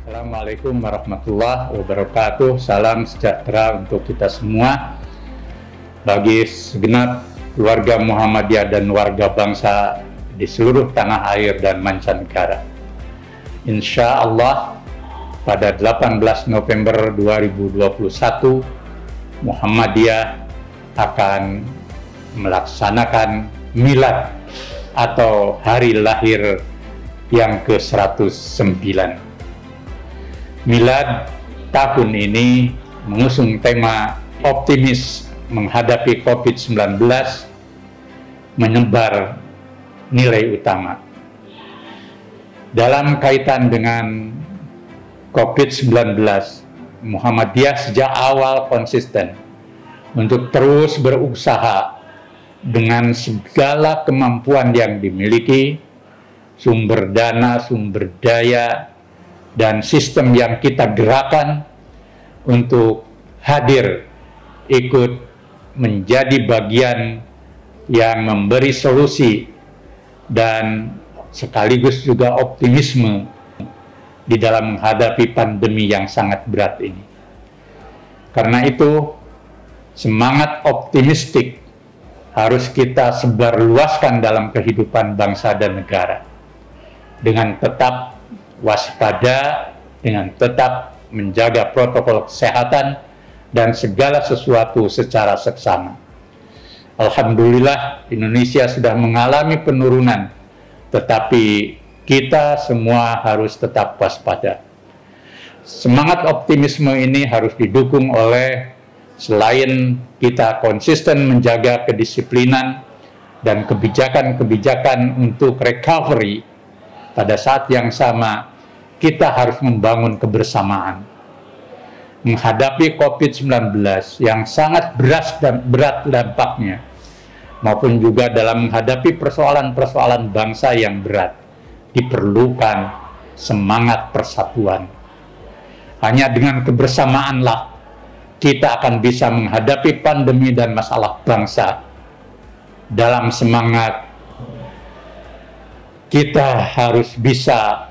Assalamualaikum warahmatullahi wabarakatuh. Salam sejahtera untuk kita semua. Bagi segenap keluarga Muhammadiyah dan warga bangsa di seluruh tanah air dan mancanegara. Insya Allah pada 18 November 2021 Muhammadiyah akan melaksanakan milad atau hari lahir yang ke-109. Milad tahun ini mengusung tema optimis menghadapi COVID-19, menyebar nilai utama. Dalam kaitan dengan COVID-19, Muhammadiyah sejak awal konsisten untuk terus berusaha dengan segala kemampuan yang dimiliki, sumber dana, sumber daya, dan sistem yang kita gerakan untuk hadir ikut menjadi bagian yang memberi solusi dan sekaligus juga optimisme di dalam menghadapi pandemi yang sangat berat ini. Karena itu, semangat optimistik harus kita sebarluaskan dalam kehidupan bangsa dan negara dengan tetap waspada, dengan tetap menjaga protokol kesehatan dan segala sesuatu secara seksama. Alhamdulillah, Indonesia sudah mengalami penurunan, tetapi kita semua harus tetap waspada. Semangat optimisme ini harus didukung oleh, selain kita konsisten menjaga kedisiplinan dan kebijakan-kebijakan untuk recovery, pada saat yang sama kita harus membangun kebersamaan. Menghadapi COVID-19 yang sangat berat dampaknya, maupun juga dalam menghadapi persoalan-persoalan bangsa yang berat, diperlukan semangat persatuan. Hanya dengan kebersamaanlah kita akan bisa menghadapi pandemi dan masalah bangsa dalam semangat kita harus bisa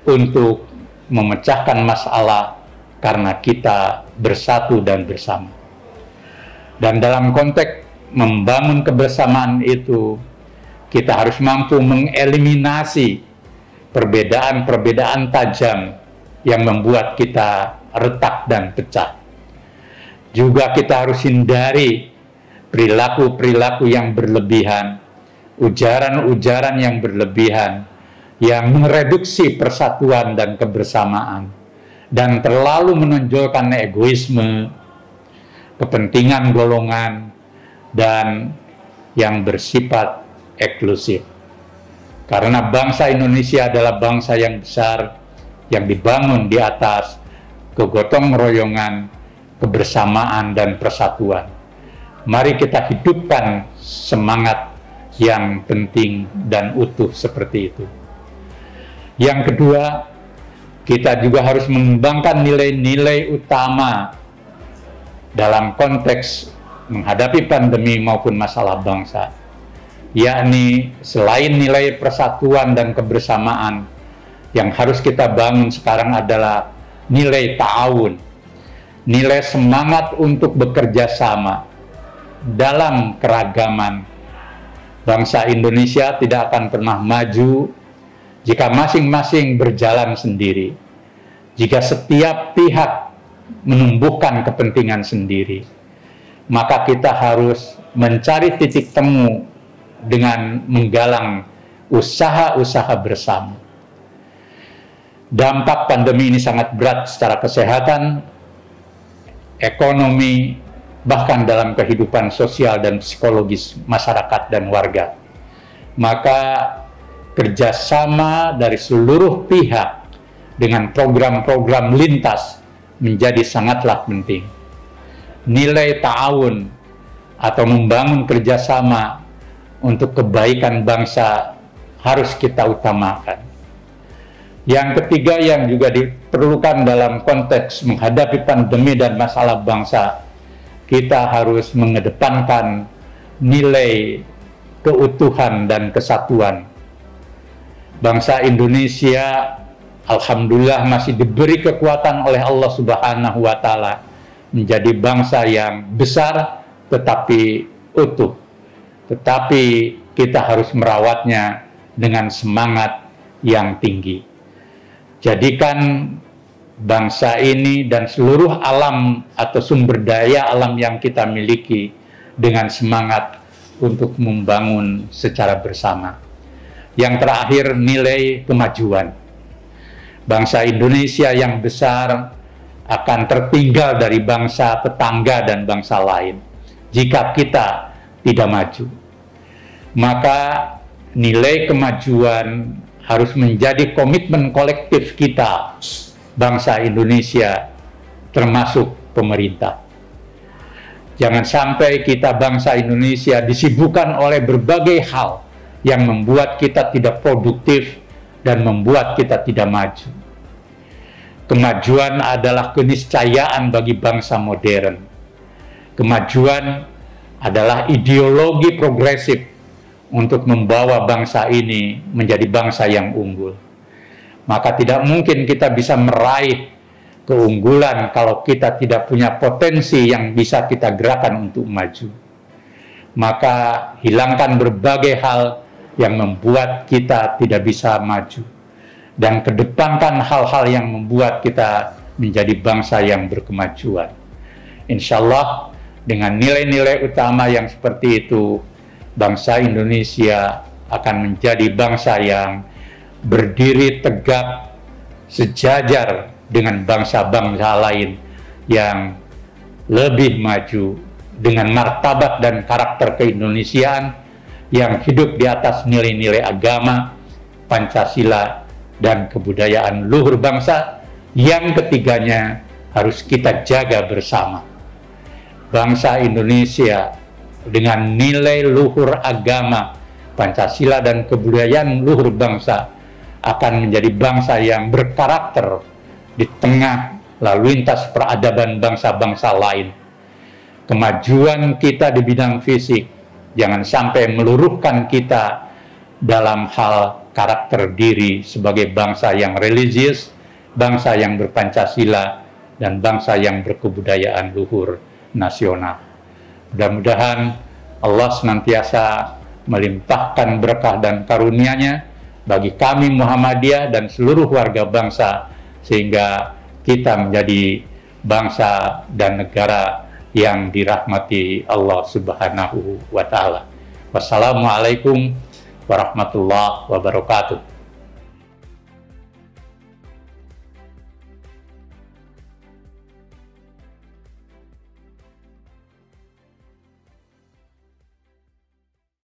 untuk memecahkan masalah karena kita bersatu dan bersama. Dan dalam konteks membangun kebersamaan itu, kita harus mampu mengeliminasi perbedaan-perbedaan tajam yang membuat kita retak dan pecah. Juga kita harus hindari perilaku-perilaku yang berlebihan, ujaran-ujaran yang berlebihan, yang mereduksi persatuan dan kebersamaan, dan terlalu menonjolkan egoisme, kepentingan golongan, dan yang bersifat eksklusif. Karena bangsa Indonesia adalah bangsa yang besar, yang dibangun di atas kegotong royongan, kebersamaan, dan persatuan. Mari kita hidupkan semangat yang penting dan utuh seperti itu. Yang kedua, kita juga harus mengembangkan nilai-nilai utama dalam konteks menghadapi pandemi maupun masalah bangsa, yakni selain nilai persatuan dan kebersamaan, yang harus kita bangun sekarang adalah nilai ta'awun, nilai semangat untuk bekerja sama dalam keragaman. Bangsa Indonesia tidak akan pernah maju jika masing-masing berjalan sendiri, jika setiap pihak menumbuhkan kepentingan sendiri. Maka kita harus mencari titik temu dengan menggalang usaha-usaha bersama. Dampak pandemi ini sangat berat secara kesehatan, ekonomi, bahkan dalam kehidupan sosial dan psikologis masyarakat dan warga. Maka kerjasama dari seluruh pihak dengan program-program lintas menjadi sangatlah penting. Nilai ta'awun atau membangun kerjasama untuk kebaikan bangsa harus kita utamakan. Yang ketiga yang juga diperlukan dalam konteks menghadapi pandemi dan masalah bangsa, kita harus mengedepankan nilai keutuhan dan kesatuan. Bangsa Indonesia alhamdulillah masih diberi kekuatan oleh Allah Subhanahu wa Ta'ala menjadi bangsa yang besar tetapi utuh. Tetapi kita harus merawatnya dengan semangat yang tinggi. Jadikan bangsa ini dan seluruh alam atau sumber daya alam yang kita miliki dengan semangat untuk membangun secara bersama. Yang terakhir, nilai kemajuan. Bangsa Indonesia yang besar akan tertinggal dari bangsa tetangga dan bangsa lain jika kita tidak maju. Maka nilai kemajuan harus menjadi komitmen kolektif kita, bangsa Indonesia, termasuk pemerintah. Jangan sampai kita bangsa Indonesia disibukkan oleh berbagai hal yang membuat kita tidak produktif dan membuat kita tidak maju. Kemajuan adalah keniscayaan bagi bangsa modern. Kemajuan adalah ideologi progresif untuk membawa bangsa ini menjadi bangsa yang unggul. Maka tidak mungkin kita bisa meraih keunggulan kalau kita tidak punya potensi yang bisa kita gerakan untuk maju. Maka hilangkan berbagai hal yang membuat kita tidak bisa maju, dan kedepankan hal-hal yang membuat kita menjadi bangsa yang berkemajuan. Insya Allah dengan nilai-nilai utama yang seperti itu, bangsa Indonesia akan menjadi bangsa yang berdiri tegak sejajar dengan bangsa-bangsa lain yang lebih maju dengan martabat dan karakter keindonesiaan yang hidup di atas nilai-nilai agama, Pancasila, dan kebudayaan luhur bangsa yang ketiganya harus kita jaga bersama. Bangsa Indonesia dengan nilai luhur agama, Pancasila, dan kebudayaan luhur bangsa akan menjadi bangsa yang berkarakter di tengah lalu lintas peradaban bangsa-bangsa lain. Kemajuan kita di bidang fisik jangan sampai meluruhkan kita dalam hal karakter diri sebagai bangsa yang religius, bangsa yang berpancasila, dan bangsa yang berkebudayaan luhur nasional. Mudah-mudahan Allah senantiasa melimpahkan berkah dan karunia-Nya bagi kami Muhammadiyah dan seluruh warga bangsa, sehingga kita menjadi bangsa dan negara yang dirahmati Allah Subhanahu wa Ta'ala. Wassalamualaikum warahmatullahi wabarakatuh.